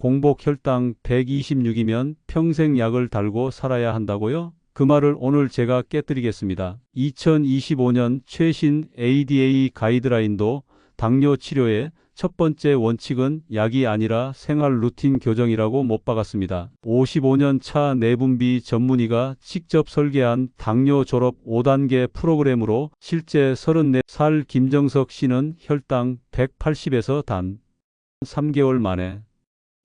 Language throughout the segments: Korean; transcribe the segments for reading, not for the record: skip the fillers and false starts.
공복 혈당 126이면 평생 약을 달고 살아야 한다고요? 그 말을 오늘 제가 깨뜨리겠습니다. 2025년 최신 ADA 가이드라인도 당뇨 치료의 첫 번째 원칙은 약이 아니라 생활 루틴 교정이라고 못 박았습니다. 55년 차 내분비 전문의가 직접 설계한 당뇨 졸업 5단계 프로그램으로 실제 34살 김정석 씨는 혈당 180에서 단 3개월 만에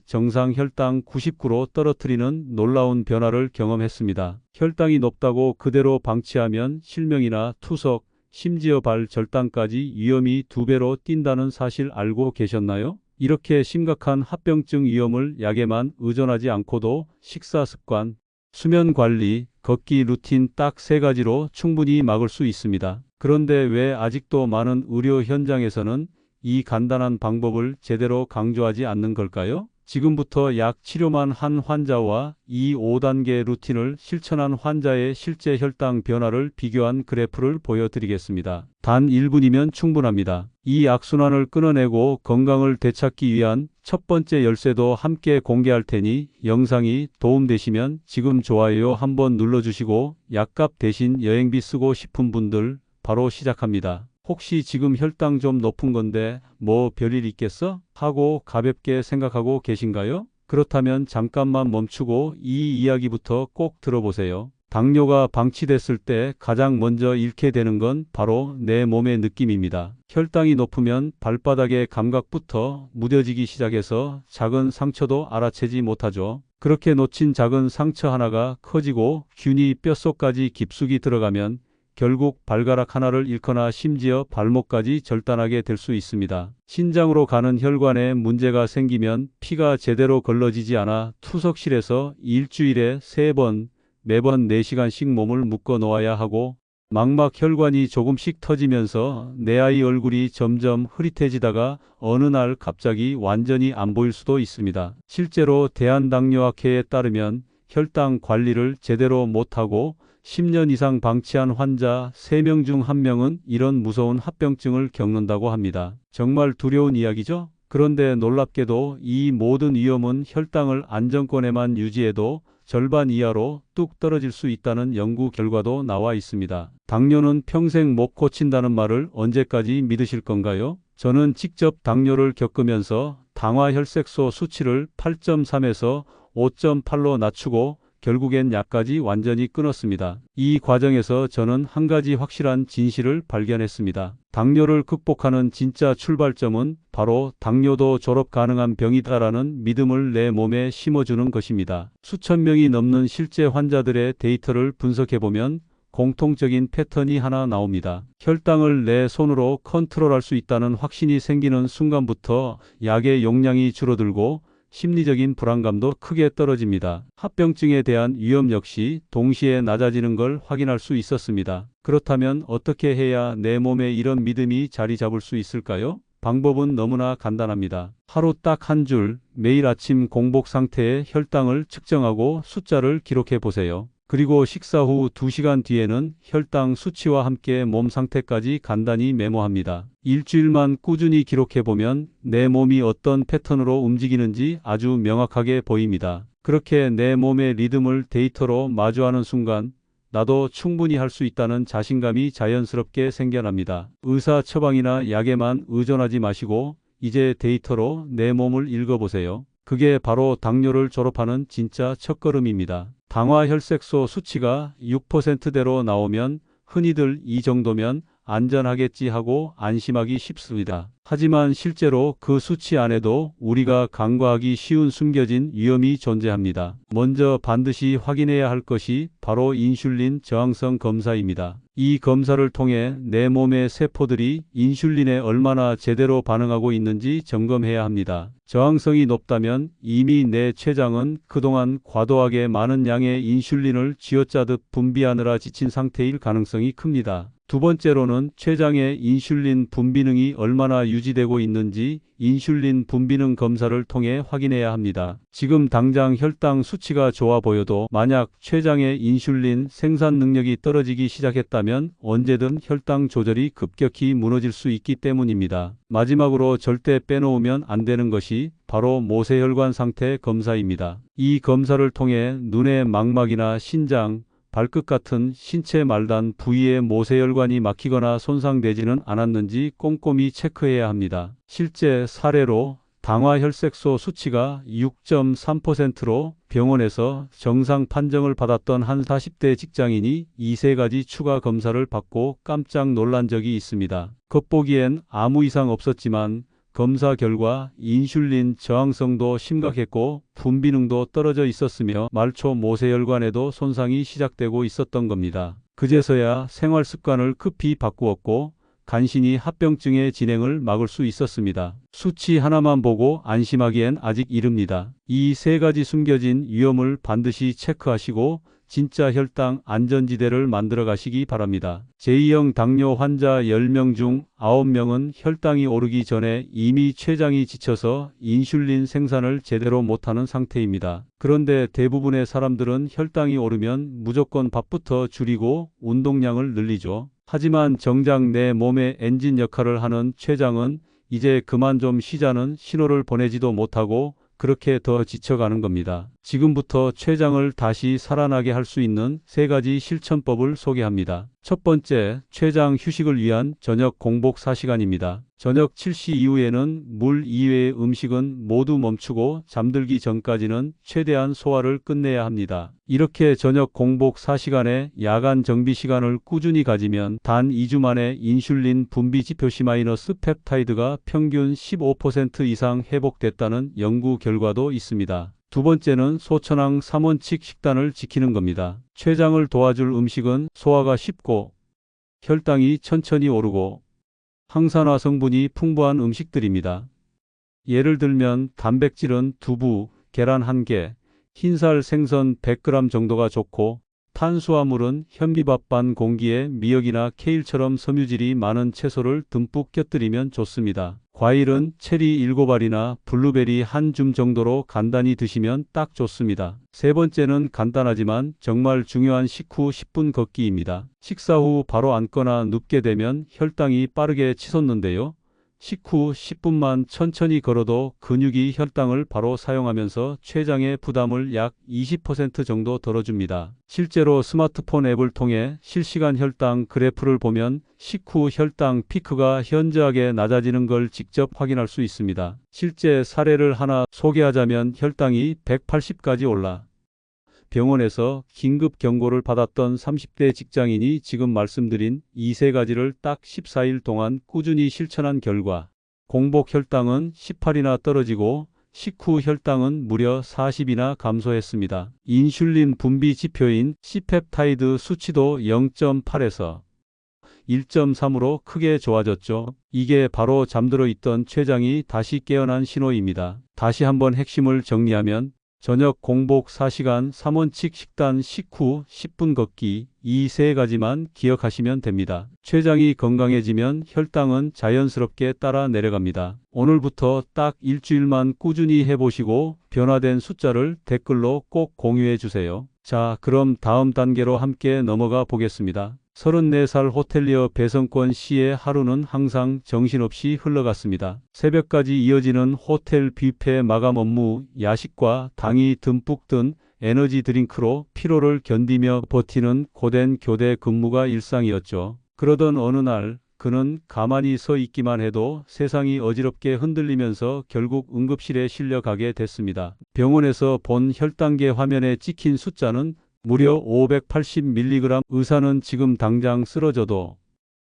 정상 혈당 99로 떨어뜨리는 놀라운 변화를 경험했습니다. 혈당이 높다고 그대로 방치하면 실명이나 투석, 심지어 발절단까지 위험이 2배로 뛴다는 사실 알고 계셨나요? 이렇게 심각한 합병증 위험을 약에만 의존하지 않고도 식사 습관, 수면 관리, 걷기 루틴 딱 3가지로 충분히 막을 수 있습니다. 그런데 왜 아직도 많은 의료 현장에서는 이 간단한 방법을 제대로 강조하지 않는 걸까요? 지금부터 약 치료만 한 환자와 이 5단계 루틴을 실천한 환자의 실제 혈당 변화를 비교한 그래프를 보여드리겠습니다. 단 1분이면 충분합니다. 이 악순환을 끊어내고 건강을 되찾기 위한 첫 번째 열쇠도 함께 공개할 테니 영상이 도움되시면 지금 좋아요 한번 눌러주시고 약값 대신 여행비 쓰고 싶은 분들 바로 시작합니다. 혹시 지금 혈당 좀 높은 건데 뭐 별일 있겠어? 하고 가볍게 생각하고 계신가요? 그렇다면 잠깐만 멈추고 이 이야기부터 꼭 들어보세요. 당뇨가 방치됐을 때 가장 먼저 잃게 되는 건 바로 내 몸의 느낌입니다. 혈당이 높으면 발바닥의 감각부터 무뎌지기 시작해서 작은 상처도 알아채지 못하죠. 그렇게 놓친 작은 상처 하나가 커지고 균이 뼛속까지 깊숙이 들어가면 결국 발가락 하나를 잃거나 심지어 발목까지 절단하게 될 수 있습니다. 신장으로 가는 혈관에 문제가 생기면 피가 제대로 걸러지지 않아 투석실에서 일주일에 3번, 매번 4시간씩 몸을 묶어 놓아야 하고 망막 혈관이 조금씩 터지면서 내 아이 얼굴이 점점 흐릿해지다가 어느 날 갑자기 완전히 안 보일 수도 있습니다. 실제로 대한당뇨학회에 따르면 혈당 관리를 제대로 못하고 10년 이상 방치한 환자 3명 중 1명은 이런 무서운 합병증을 겪는다고 합니다. 정말 두려운 이야기죠? 그런데 놀랍게도 이 모든 위험은 혈당을 안정권에만 유지해도 절반 이하로 뚝 떨어질 수 있다는 연구 결과도 나와 있습니다. 당뇨는 평생 못 고친다는 말을 언제까지 믿으실 건가요? 저는 직접 당뇨를 겪으면서 당화혈색소 수치를 8.3에서 5.8로 낮추고 결국엔 약까지 완전히 끊었습니다. 이 과정에서 저는 한 가지 확실한 진실을 발견했습니다. 당뇨를 극복하는 진짜 출발점은 바로 당뇨도 졸업 가능한 병이다라는 믿음을 내 몸에 심어주는 것입니다. 수천 명이 넘는 실제 환자들의 데이터를 분석해보면 공통적인 패턴이 하나 나옵니다. 혈당을 내 손으로 컨트롤할 수 있다는 확신이 생기는 순간부터 약의 용량이 줄어들고 심리적인 불안감도 크게 떨어집니다. 합병증에 대한 위험 역시 동시에 낮아지는 걸 확인할 수 있었습니다. 그렇다면 어떻게 해야 내 몸에 이런 믿음이 자리 잡을 수 있을까요? 방법은 너무나 간단합니다. 하루 딱 한 줄, 매일 아침 공복 상태의 혈당을 측정하고 숫자를 기록해 보세요. 그리고 식사 후 2시간 뒤에는 혈당 수치와 함께 몸 상태까지 간단히 메모합니다. 일주일만 꾸준히 기록해보면 내 몸이 어떤 패턴으로 움직이는지 아주 명확하게 보입니다. 그렇게 내 몸의 리듬을 데이터로 마주하는 순간 나도 충분히 할 수 있다는 자신감이 자연스럽게 생겨납니다. 의사 처방이나 약에만 의존하지 마시고 이제 데이터로 내 몸을 읽어보세요. 그게 바로 당뇨를 졸업하는 진짜 첫걸음입니다. 당화혈색소 수치가 6%대로 나오면 흔히들 이 정도면 안전하겠지 하고 안심하기 쉽습니다. 하지만 실제로 그 수치 안에도 우리가 간과하기 쉬운 숨겨진 위험이 존재합니다. 먼저 반드시 확인해야 할 것이 바로 인슐린 저항성 검사입니다. 이 검사를 통해 내 몸의 세포들이 인슐린에 얼마나 제대로 반응하고 있는지 점검해야 합니다. 저항성이 높다면 이미 내 췌장은 그동안 과도하게 많은 양의 인슐린을 쥐어짜듯 분비하느라 지친 상태일 가능성이 큽니다. 두 번째로는 췌장의 인슐린 분비능이 얼마나 유지되고 있는지 인슐린 분비능 검사를 통해 확인해야 합니다. 지금 당장 혈당 수치가 좋아 보여도 만약 췌장의 인슐린 생산 능력이 떨어지기 시작했다면 언제든 혈당 조절이 급격히 무너질 수 있기 때문입니다. 마지막으로 절대 빼놓으면 안 되는 것이 바로 모세혈관 상태 검사입니다. 이 검사를 통해 눈의 망막이나 신장, 발끝 같은 신체 말단 부위의 모세혈관이 막히거나 손상되지는 않았는지 꼼꼼히 체크해야 합니다. 실제 사례로 당화혈색소 수치가 6.3%로 병원에서 정상 판정을 받았던 한 40대 직장인이 이 세 가지 추가 검사를 받고 깜짝 놀란 적이 있습니다. 겉보기엔 아무 이상 없었지만 검사 결과 인슐린 저항성도 심각했고 분비능도 떨어져 있었으며 말초 모세혈관에도 손상이 시작되고 있었던 겁니다. 그제서야 생활 습관을 급히 바꾸었고 간신히 합병증의 진행을 막을 수 있었습니다. 수치 하나만 보고 안심하기엔 아직 이릅니다. 이 세 가지 숨겨진 위험을 반드시 체크하시고 진짜 혈당 안전지대를 만들어 가시기 바랍니다. 제2형 당뇨 환자 10명 중 9명은 혈당이 오르기 전에 이미 췌장이 지쳐서 인슐린 생산을 제대로 못하는 상태입니다. 그런데 대부분의 사람들은 혈당이 오르면 무조건 밥부터 줄이고 운동량을 늘리죠. 하지만 정작 내 몸의 엔진 역할을 하는 췌장은 이제 그만 좀 쉬자는 신호를 보내지도 못하고 그렇게 더 지쳐가는 겁니다. 지금부터 췌장을 다시 살아나게 할 수 있는 세 가지 실천법을 소개합니다. 첫 번째, 췌장 휴식을 위한 저녁 공복 4시간입니다. 저녁 7시 이후에는 물 이외의 음식은 모두 멈추고 잠들기 전까지는 최대한 소화를 끝내야 합니다. 이렇게 저녁 공복 4시간에 야간 정비 시간을 꾸준히 가지면 단 2주 만에 인슐린 분비 지표 C- 펩타이드가 평균 15% 이상 회복됐다는 연구 결과도 있습니다. 두 번째는 소천황 3원칙 식단을 지키는 겁니다. 췌장을 도와줄 음식은 소화가 쉽고 혈당이 천천히 오르고 항산화 성분이 풍부한 음식들입니다. 예를 들면 단백질은 두부, 계란 1개, 흰살 생선 100g 정도가 좋고 탄수화물은 현미밥 반 공기에 미역이나 케일처럼 섬유질이 많은 채소를 듬뿍 곁들이면 좋습니다. 과일은 체리 7알이나 블루베리 한 줌 정도로 간단히 드시면 딱 좋습니다. 세 번째는 간단하지만 정말 중요한 식후 10분 걷기입니다. 식사 후 바로 앉거나 눕게 되면 혈당이 빠르게 치솟는데요. 식후 10분만 천천히 걸어도 근육이 혈당을 바로 사용하면서 췌장의 부담을 약 20% 정도 덜어줍니다. 실제로 스마트폰 앱을 통해 실시간 혈당 그래프를 보면 식후 혈당 피크가 현저하게 낮아지는 걸 직접 확인할 수 있습니다. 실제 사례를 하나 소개하자면 혈당이 180까지 올라 병원에서 긴급 경고를 받았던 30대 직장인이 지금 말씀드린 이 세 가지를 딱 14일 동안 꾸준히 실천한 결과 공복 혈당은 18이나 떨어지고 식후 혈당은 무려 40이나 감소했습니다. 인슐린 분비 지표인 C펩타이드 수치도 0.8에서 1.3으로 크게 좋아졌죠. 이게 바로 잠들어 있던 췌장이 다시 깨어난 신호입니다. 다시 한번 핵심을 정리하면 저녁 공복 4시간 3원칙 식단 식후 10분 걷기 이 세 가지만 기억하시면 됩니다. 췌장이 건강해지면 혈당은 자연스럽게 따라 내려갑니다. 오늘부터 딱 일주일만 꾸준히 해보시고 변화된 숫자를 댓글로 꼭 공유해 주세요. 자, 그럼 다음 단계로 함께 넘어가 보겠습니다. 34살 호텔리어 배성권 씨의 하루는 항상 정신없이 흘러갔습니다. 새벽까지 이어지는 호텔 뷔페 마감 업무, 야식과 당이 듬뿍 든 에너지 드링크로 피로를 견디며 버티는 고된 교대 근무가 일상이었죠. 그러던 어느 날 그는 가만히 서 있기만 해도 세상이 어지럽게 흔들리면서 결국 응급실에 실려가게 됐습니다. 병원에서 본 혈당계 화면에 찍힌 숫자는 무려 580mg. 의사는 지금 당장 쓰러져도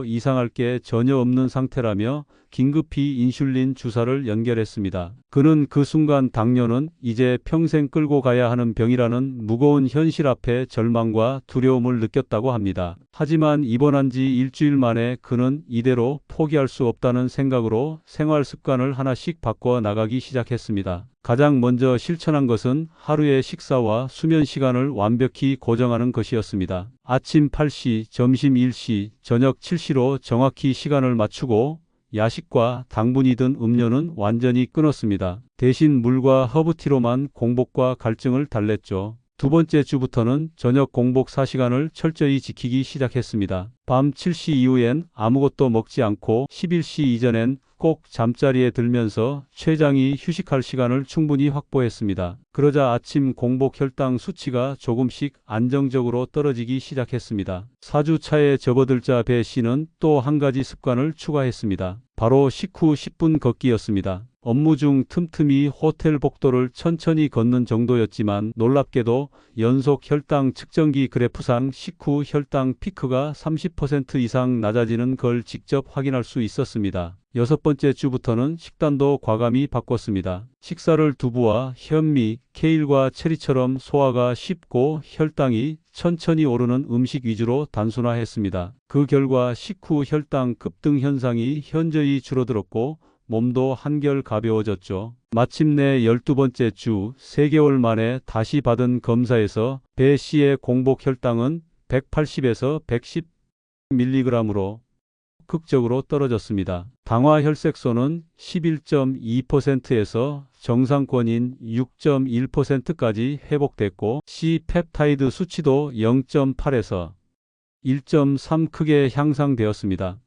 이상할 게 전혀 없는 상태라며 긴급히 인슐린 주사를 연결했습니다. 그는 그 순간 당뇨는 이제 평생 끌고 가야 하는 병이라는 무거운 현실 앞에 절망과 두려움을 느꼈다고 합니다. 하지만 입원한 지 일주일 만에 그는 이대로 포기할 수 없다는 생각으로 생활 습관을 하나씩 바꿔 나가기 시작했습니다. 가장 먼저 실천한 것은 하루의 식사와 수면 시간을 완벽히 고정하는 것이었습니다. 아침 8시, 점심 1시, 저녁 7시로 정확히 시간을 맞추고 야식과 당분이 든 음료는 완전히 끊었습니다. 대신 물과 허브티로만 공복과 갈증을 달랬죠. 두 번째 주부터는 저녁 공복 4시간을 철저히 지키기 시작했습니다. 밤 7시 이후엔 아무것도 먹지 않고 11시 이전엔 꼭 잠자리에 들면서 췌장이 휴식할 시간을 충분히 확보했습니다. 그러자 아침 공복 혈당 수치가 조금씩 안정적으로 떨어지기 시작했습니다. 4주 차에 접어들자 배 씨는 또 한 가지 습관을 추가했습니다. 바로 식후 10분 걷기였습니다. 업무 중 틈틈이 호텔 복도를 천천히 걷는 정도였지만 놀랍게도 연속 혈당 측정기 그래프상 식후 혈당 피크가 30% 이상 낮아지는 걸 직접 확인할 수 있었습니다. 여섯 번째 주부터는 식단도 과감히 바꿨습니다. 식사를 두부와 현미, 케일과 체리처럼 소화가 쉽고 혈당이 천천히 오르는 음식 위주로 단순화했습니다. 그 결과 식후 혈당 급등 현상이 현저히 줄어들었고 몸도 한결 가벼워졌죠. 마침내 12번째 주 3개월 만에 다시 받은 검사에서 배 씨의 공복 혈당은 180에서 110mg으로 극적으로 떨어졌습니다. 당화 혈색소는 11.2%에서 정상권인 6.1%까지 회복됐고 C-펩타이드 수치도 0.8에서 1.3 크게 향상되었습니다.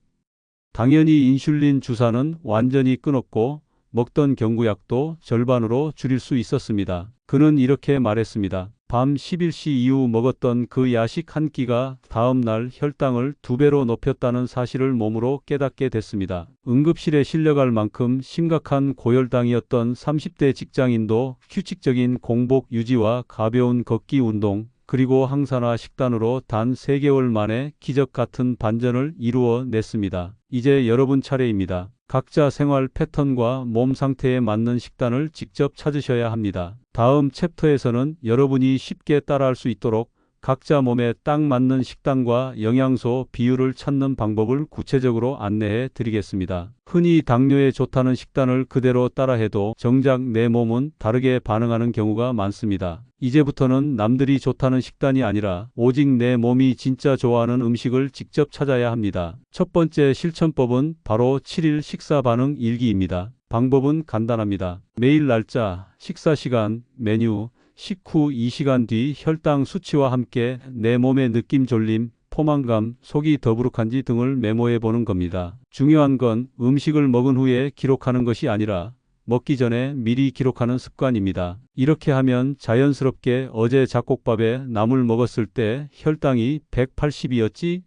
당연히 인슐린 주사는 완전히 끊었고 먹던 경구약도 절반으로 줄일 수 있었습니다. 그는 이렇게 말했습니다. 밤 11시 이후 먹었던 그 야식 한 끼가 다음 날 혈당을 2배로 높였다는 사실을 몸으로 깨닫게 됐습니다. 응급실에 실려갈 만큼 심각한 고혈당이었던 30대 직장인도 규칙적인 공복 유지와 가벼운 걷기 운동, 그리고 항산화 식단으로 단 3개월 만에 기적 같은 반전을 이루어냈습니다. 이제 여러분 차례입니다. 각자 생활 패턴과 몸 상태에 맞는 식단을 직접 찾으셔야 합니다. 다음 챕터에서는 여러분이 쉽게 따라할 수 있도록 각자 몸에 딱 맞는 식단과 영양소 비율을 찾는 방법을 구체적으로 안내해 드리겠습니다. 흔히 당뇨에 좋다는 식단을 그대로 따라해도 정작 내 몸은 다르게 반응하는 경우가 많습니다. 이제부터는 남들이 좋다는 식단이 아니라 오직 내 몸이 진짜 좋아하는 음식을 직접 찾아야 합니다. 첫 번째 실천법은 바로 7일 식사 반응 일기입니다. 방법은 간단합니다. 매일 날짜, 식사 시간, 메뉴, 식후 2시간 뒤 혈당 수치와 함께 내 몸의 느낌, 졸림, 포만감, 속이 더부룩한지 등을 메모해 보는 겁니다. 중요한 건 음식을 먹은 후에 기록하는 것이 아니라 먹기 전에 미리 기록하는 습관입니다. 이렇게 하면 자연스럽게 어제 잡곡밥에 나물 먹었을 때 혈당이 180이었지?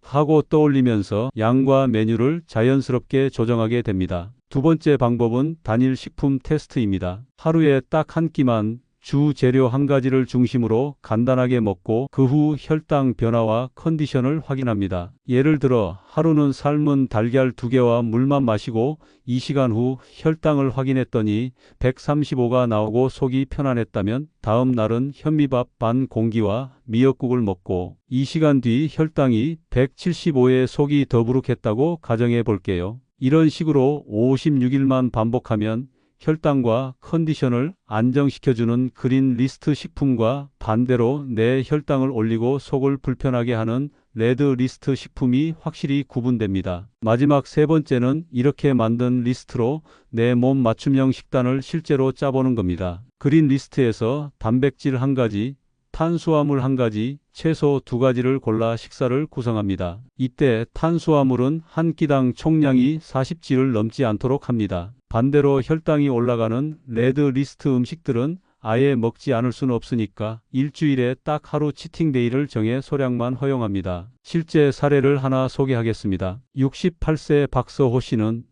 하고 떠올리면서 양과 메뉴를 자연스럽게 조정하게 됩니다. 두 번째 방법은 단일 식품 테스트입니다. 하루에 딱 한 끼만 주 재료 한 가지를 중심으로 간단하게 먹고 그 후 혈당 변화와 컨디션을 확인합니다. 예를 들어 하루는 삶은 달걀 2개와 물만 마시고 2시간 후 혈당을 확인했더니 135가 나오고 속이 편안했다면 다음 날은 현미밥 반 공기와 미역국을 먹고 2시간 뒤 혈당이 175에 속이 더부룩했다고 가정해 볼게요. 이런 식으로 56일만 반복하면 혈당과 컨디션을 안정시켜주는 그린 리스트 식품과 반대로 내 혈당을 올리고 속을 불편하게 하는 레드 리스트 식품이 확실히 구분됩니다. 마지막 세 번째는 이렇게 만든 리스트로 내 몸 맞춤형 식단을 실제로 짜보는 겁니다. 그린 리스트에서 단백질 한 가지, 탄수화물 한 가지, 채소 2가지를 골라 식사를 구성합니다. 이때 탄수화물은 한 끼당 총량이 40g을 넘지 않도록 합니다. 반대로 혈당이 올라가는 레드 리스트 음식들은 아예 먹지 않을 수는 없으니까 일주일에 딱 하루 치팅데이를 정해 소량만 허용합니다. 실제 사례를 하나 소개하겠습니다. 68세 박서호 씨는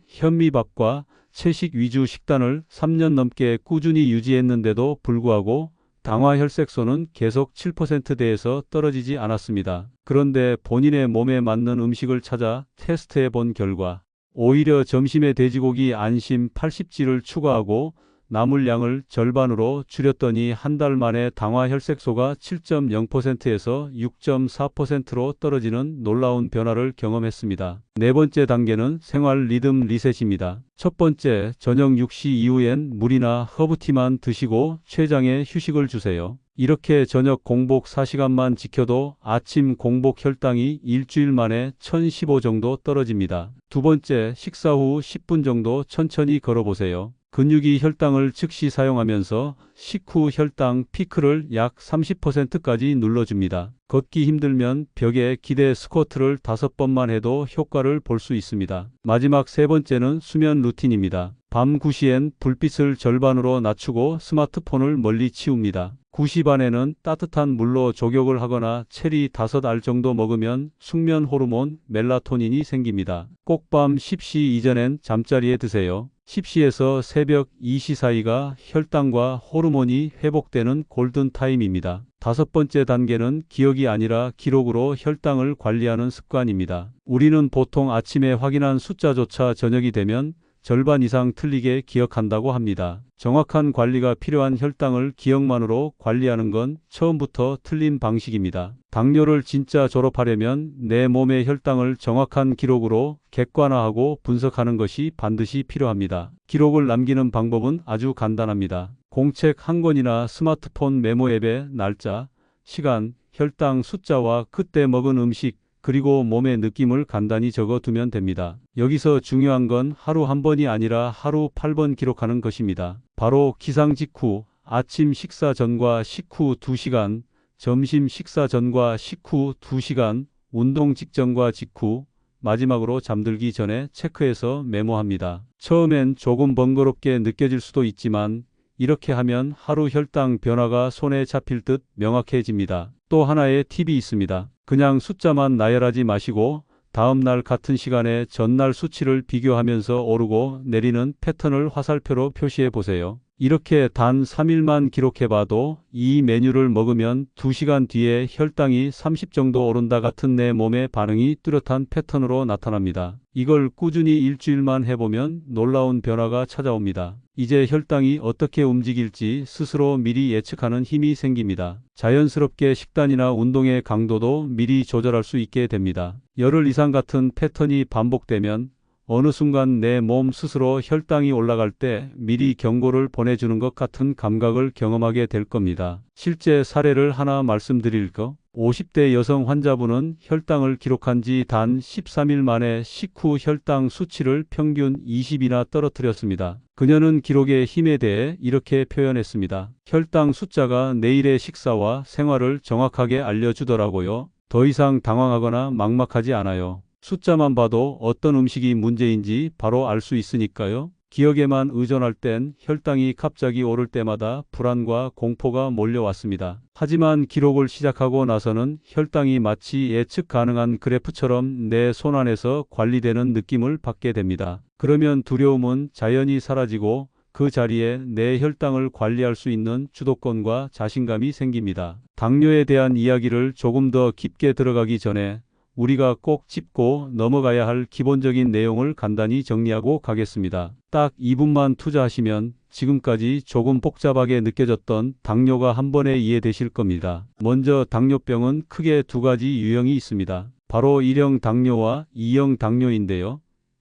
현미밥과 채식 위주 식단을 3년 넘게 꾸준히 유지했는데도 불구하고 당화 혈색소는 계속 7%대에서 떨어지지 않았습니다. 그런데 본인의 몸에 맞는 음식을 찾아 테스트해 본 결과 오히려 점심에 돼지고기 안심 80g를 추가하고 나물 양을 절반으로 줄였더니 한 달 만에 당화 혈색소가 7.0%에서 6.4%로 떨어지는 놀라운 변화를 경험했습니다. 네 번째 단계는 생활 리듬 리셋입니다. 첫 번째, 저녁 6시 이후엔 물이나 허브티만 드시고 췌장에 휴식을 주세요. 이렇게 저녁 공복 4시간만 지켜도 아침 공복 혈당이 일주일 만에 1015 정도 떨어집니다. 두 번째, 식사 후 10분 정도 천천히 걸어보세요. 근육이 혈당을 즉시 사용하면서 식후 혈당 피크를 약 30%까지 눌러줍니다. 걷기 힘들면 벽에 기대 스쿼트를 5번만 해도 효과를 볼 수 있습니다. 마지막 세 번째는 수면 루틴입니다. 밤 9시엔 불빛을 절반으로 낮추고 스마트폰을 멀리 치웁니다. 9시 반에는 따뜻한 물로 족욕을 하거나 체리 5알 정도 먹으면 숙면 호르몬 멜라토닌이 생깁니다. 꼭 밤 10시 이전엔 잠자리에 드세요. 10시에서 새벽 2시 사이가 혈당과 호르몬이 회복되는 골든타임입니다. 다섯 번째 단계는 기억이 아니라 기록으로 혈당을 관리하는 습관입니다. 우리는 보통 아침에 확인한 숫자조차 저녁이 되면 절반 이상 틀리게 기억한다고 합니다. 정확한 관리가 필요한 혈당을 기억만으로 관리하는 건 처음부터 틀린 방식입니다. 당뇨를 진짜 졸업하려면 내 몸의 혈당을 정확한 기록으로 객관화하고 분석하는 것이 반드시 필요합니다. 기록을 남기는 방법은 아주 간단합니다. 공책 한 권이나 스마트폰 메모 앱에 날짜, 시간, 혈당 숫자와 그때 먹은 음식, 그리고 몸의 느낌을 간단히 적어두면 됩니다. 여기서 중요한 건 하루 한 번이 아니라 하루 8번 기록하는 것입니다. 바로 기상 직후, 아침 식사 전과 식후 2시간, 점심 식사 전과 식후 2시간, 운동 직전과 직후, 마지막으로 잠들기 전에 체크해서 메모합니다. 처음엔 조금 번거롭게 느껴질 수도 있지만 이렇게 하면 하루 혈당 변화가 손에 잡힐 듯 명확해집니다. 또 하나의 팁이 있습니다. 그냥 숫자만 나열하지 마시고 다음 날 같은 시간에 전날 수치를 비교하면서 오르고 내리는 패턴을 화살표로 표시해 보세요. 이렇게 단 3일만 기록해봐도 이 메뉴를 먹으면 2시간 뒤에 혈당이 30 정도 오른다 같은 내 몸의 반응이 뚜렷한 패턴으로 나타납니다. 이걸 꾸준히 일주일만 해보면 놀라운 변화가 찾아옵니다. 이제 혈당이 어떻게 움직일지 스스로 미리 예측하는 힘이 생깁니다. 자연스럽게 식단이나 운동의 강도도 미리 조절할 수 있게 됩니다. 열흘 이상 같은 패턴이 반복되면 어느 순간 내 몸 스스로 혈당이 올라갈 때 미리 경고를 보내주는 것 같은 감각을 경험하게 될 겁니다. 실제 사례를 하나 말씀드릴까? 50대 여성 환자분은 혈당을 기록한 지 단 13일 만에 식후 혈당 수치를 평균 20이나 떨어뜨렸습니다. 그녀는 기록의 힘에 대해 이렇게 표현했습니다. 혈당 숫자가 내일의 식사와 생활을 정확하게 알려주더라고요. 더 이상 당황하거나 막막하지 않아요. 숫자만 봐도 어떤 음식이 문제인지 바로 알 수 있으니까요. 기억에만 의존할 땐 혈당이 갑자기 오를 때마다 불안과 공포가 몰려왔습니다. 하지만 기록을 시작하고 나서는 혈당이 마치 예측 가능한 그래프처럼 내 손안에서 관리되는 느낌을 받게 됩니다. 그러면 두려움은 자연히 사라지고 그 자리에 내 혈당을 관리할 수 있는 주도권과 자신감이 생깁니다. 당뇨에 대한 이야기를 조금 더 깊게 들어가기 전에 우리가 꼭 짚고 넘어가야 할 기본적인 내용을 간단히 정리하고 가겠습니다. 딱 2분만 투자하시면 지금까지 조금 복잡하게 느껴졌던 당뇨가 한 번에 이해되실 겁니다. 먼저 당뇨병은 크게 두 가지 유형이 있습니다. 바로 1형 당뇨와 2형 당뇨인데요.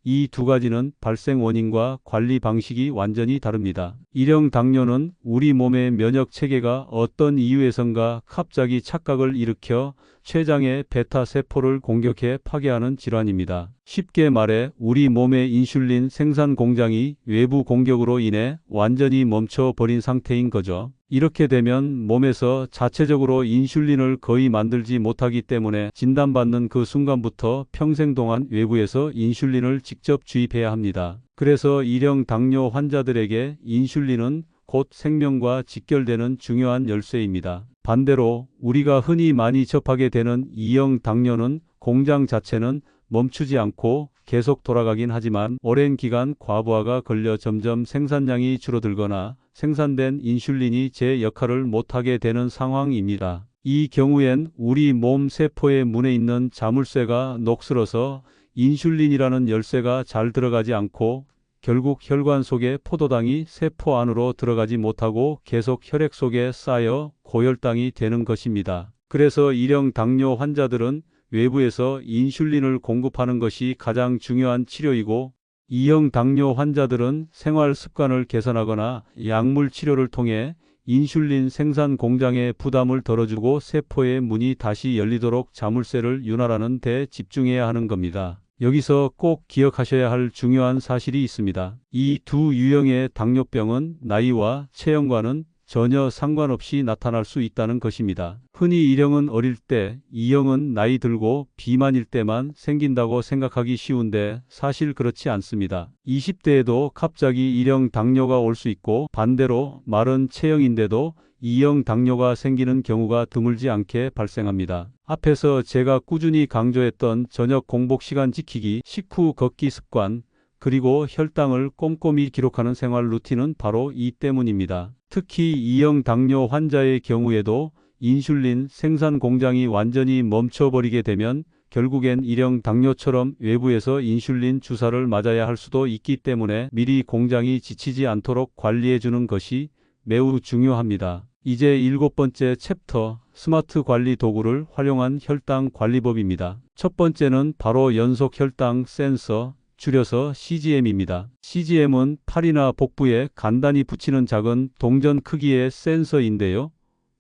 이 두 가지는 발생 원인과 관리 방식이 완전히 다릅니다. 1형 당뇨는 우리 몸의 면역 체계가 어떤 이유에선가 갑자기 착각을 일으켜 췌장의 베타 세포를 공격해 파괴하는 질환입니다. 쉽게 말해 우리 몸의 인슐린 생산 공장이 외부 공격으로 인해 완전히 멈춰버린 상태인 거죠. 이렇게 되면 몸에서 자체적으로 인슐린을 거의 만들지 못하기 때문에 진단받는 그 순간부터 평생 동안 외부에서 인슐린을 직접 주입해야 합니다. 그래서 1형 당뇨 환자들에게 인슐린은 곧 생명과 직결되는 중요한 열쇠입니다. 반대로 우리가 흔히 많이 접하게 되는 2형 당뇨는 공장 자체는 멈추지 않고 계속 돌아가긴 하지만 오랜 기간 과부하가 걸려 점점 생산량이 줄어들거나 생산된 인슐린이 제 역할을 못하게 되는 상황입니다. 이 경우엔 우리 몸 세포의 문에 있는 자물쇠가 녹슬어서 인슐린이라는 열쇠가 잘 들어가지 않고 결국 혈관 속의 포도당이 세포 안으로 들어가지 못하고 계속 혈액 속에 쌓여 고혈당이 되는 것입니다. 그래서 1형 당뇨 환자들은 외부에서 인슐린을 공급하는 것이 가장 중요한 치료이고 2형 당뇨 환자들은 생활 습관을 개선하거나 약물 치료를 통해 인슐린 생산 공장의 부담을 덜어주고 세포의 문이 다시 열리도록 자물쇠를 윤활하는 데 집중해야 하는 겁니다. 여기서 꼭 기억하셔야 할 중요한 사실이 있습니다. 이 두 유형의 당뇨병은 나이와 체형과는 전혀 상관없이 나타날 수 있다는 것입니다. 흔히 1형은 어릴 때, 2형은 나이 들고 비만일 때만 생긴다고 생각하기 쉬운데 사실 그렇지 않습니다. 20대에도 갑자기 1형 당뇨가 올 수 있고 반대로 마른 체형인데도 2형 당뇨가 생기는 경우가 드물지 않게 발생합니다. 앞에서 제가 꾸준히 강조했던 저녁 공복 시간 지키기, 식후 걷기 습관, 그리고 혈당을 꼼꼼히 기록하는 생활 루틴은 바로 이 때문입니다. 특히 2형 당뇨 환자의 경우에도 인슐린 생산 공장이 완전히 멈춰버리게 되면 결국엔 1형 당뇨처럼 외부에서 인슐린 주사를 맞아야 할 수도 있기 때문에 미리 공장이 지치지 않도록 관리해주는 것이 매우 중요합니다. 이제 7번째 챕터, 스마트 관리 도구를 활용한 혈당 관리법입니다. 첫 번째는 바로 연속 혈당 센서, 줄여서 CGM입니다. CGM은 팔이나 복부에 간단히 붙이는 작은 동전 크기의 센서인데요.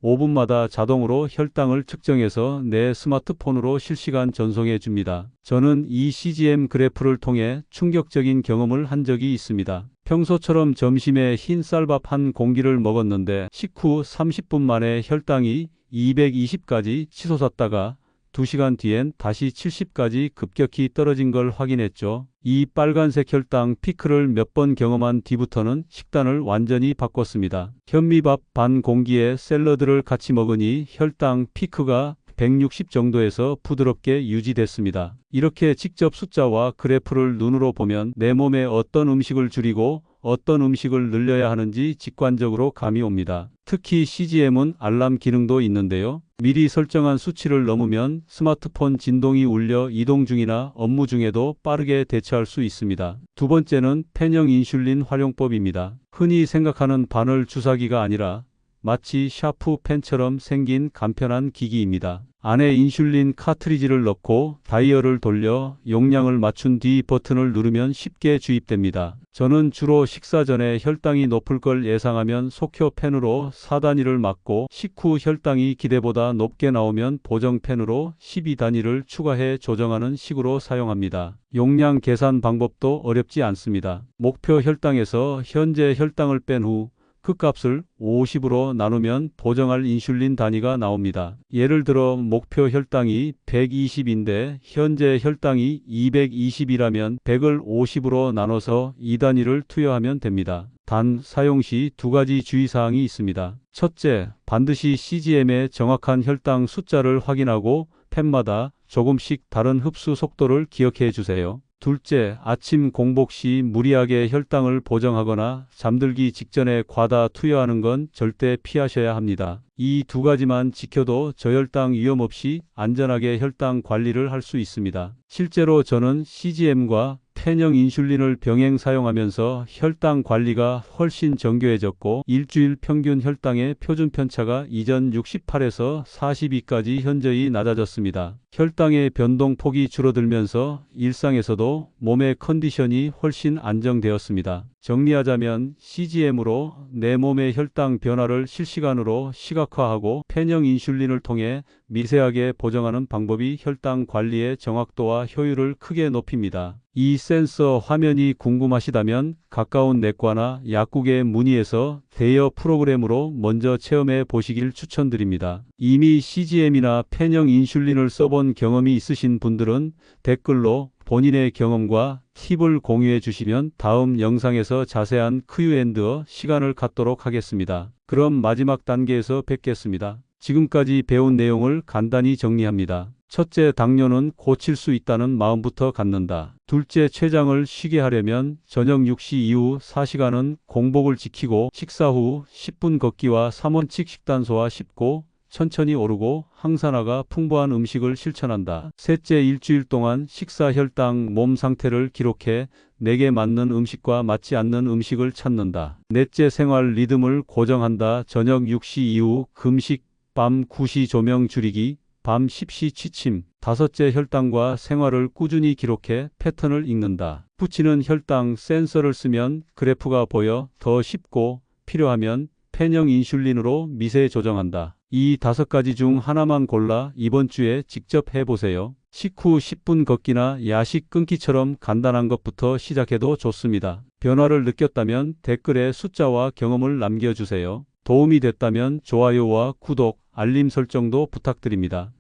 5분마다 자동으로 혈당을 측정해서 내 스마트폰으로 실시간 전송해 줍니다. 저는 이 CGM 그래프를 통해 충격적인 경험을 한 적이 있습니다. 평소처럼 점심에 흰 쌀밥 한 공기를 먹었는데 식후 30분 만에 혈당이 220까지 치솟았다가 2시간 뒤엔 다시 70까지 급격히 떨어진 걸 확인했죠. 이 빨간색 혈당 피크를 몇 번 경험한 뒤부터는 식단을 완전히 바꿨습니다. 현미밥 반 공기에 샐러드를 같이 먹으니 혈당 피크가 160 정도에서 부드럽게 유지됐습니다. 이렇게 직접 숫자와 그래프를 눈으로 보면 내 몸에 어떤 음식을 줄이고 어떤 음식을 늘려야 하는지 직관적으로 감이 옵니다. 특히 CGM은 알람 기능도 있는데요. 미리 설정한 수치를 넘으면 스마트폰 진동이 울려 이동 중이나 업무 중에도 빠르게 대처할 수 있습니다. 두 번째는 펜형 인슐린 활용법입니다. 흔히 생각하는 바늘 주사기가 아니라 마치 샤프 펜처럼 생긴 간편한 기기입니다. 안에 인슐린 카트리지를 넣고 다이얼을 돌려 용량을 맞춘 뒤 버튼을 누르면 쉽게 주입됩니다. 저는 주로 식사 전에 혈당이 높을 걸 예상하면 속효 펜으로 4단위를 맞고 식후 혈당이 기대보다 높게 나오면 보정 펜으로 12단위를 추가해 조정하는 식으로 사용합니다. 용량 계산 방법도 어렵지 않습니다. 목표 혈당에서 현재 혈당을 뺀 후 그 값을 50으로 나누면 보정할 인슐린 단위가 나옵니다. 예를 들어 목표 혈당이 120인데 현재 혈당이 220이라면 100을 50으로 나눠서 2단위를 투여하면 됩니다. 단 사용 시 두 가지 주의사항이 있습니다. 첫째, 반드시 CGM의 정확한 혈당 숫자를 확인하고 펜마다 조금씩 다른 흡수 속도를 기억해 주세요. 둘째, 아침 공복 시 무리하게 혈당을 보정하거나 잠들기 직전에 과다 투여하는 건 절대 피하셔야 합니다. 이 두 가지만 지켜도 저혈당 위험 없이 안전하게 혈당 관리를 할 수 있습니다. 실제로 저는 CGM과 펜형 인슐린을 병행 사용하면서 혈당 관리가 훨씬 정교해졌고 일주일 평균 혈당의 표준 편차가 이전 68에서 42까지 현저히 낮아졌습니다. 혈당의 변동폭이 줄어들면서 일상에서도 몸의 컨디션이 훨씬 안정되었습니다. 정리하자면 CGM으로 내 몸의 혈당 변화를 실시간으로 시각화하고 펜형 인슐린을 통해 미세하게 보정하는 방법이 혈당 관리의 정확도와 효율을 크게 높입니다. 이 센서 화면이 궁금하시다면 가까운 내과나 약국에 문의해서 대여 프로그램으로 먼저 체험해 보시길 추천드립니다. 이미 CGM이나 펜형 인슐린을 써본 경험이 있으신 분들은 댓글로 본인의 경험과 팁을 공유해 주시면 다음 영상에서 자세한 Q&A 시간을 갖도록 하겠습니다. 그럼 마지막 단계에서 뵙겠습니다. 지금까지 배운 내용을 간단히 정리합니다. 첫째, 당뇨는 고칠 수 있다는 마음부터 갖는다. 둘째, 췌장을 쉬게 하려면 저녁 6시 이후 4시간은 공복을 지키고 식사 후 10분 걷기와 3원칙 식단 소화 쉽고 천천히 오르고 항산화가 풍부한 음식을 실천한다. 셋째, 일주일 동안 식사 혈당, 몸 상태를 기록해 내게 맞는 음식과 맞지 않는 음식을 찾는다. 넷째, 생활 리듬을 고정한다. 저녁 6시 이후 금식, 밤 9시 조명 줄이기, 밤 10시 취침. 다섯째, 혈당과 생활을 꾸준히 기록해 패턴을 읽는다. 붙이는 혈당 센서를 쓰면 그래프가 보여 더 쉽고 필요하면 펜형 인슐린으로 미세 조정한다. 이 5가지 중 하나만 골라 이번 주에 직접 해보세요. 식후 10분 걷기나 야식 끊기처럼 간단한 것부터 시작해도 좋습니다. 변화를 느꼈다면 댓글에 숫자와 경험을 남겨주세요. 도움이 됐다면 좋아요와 구독, 알림 설정도 부탁드립니다.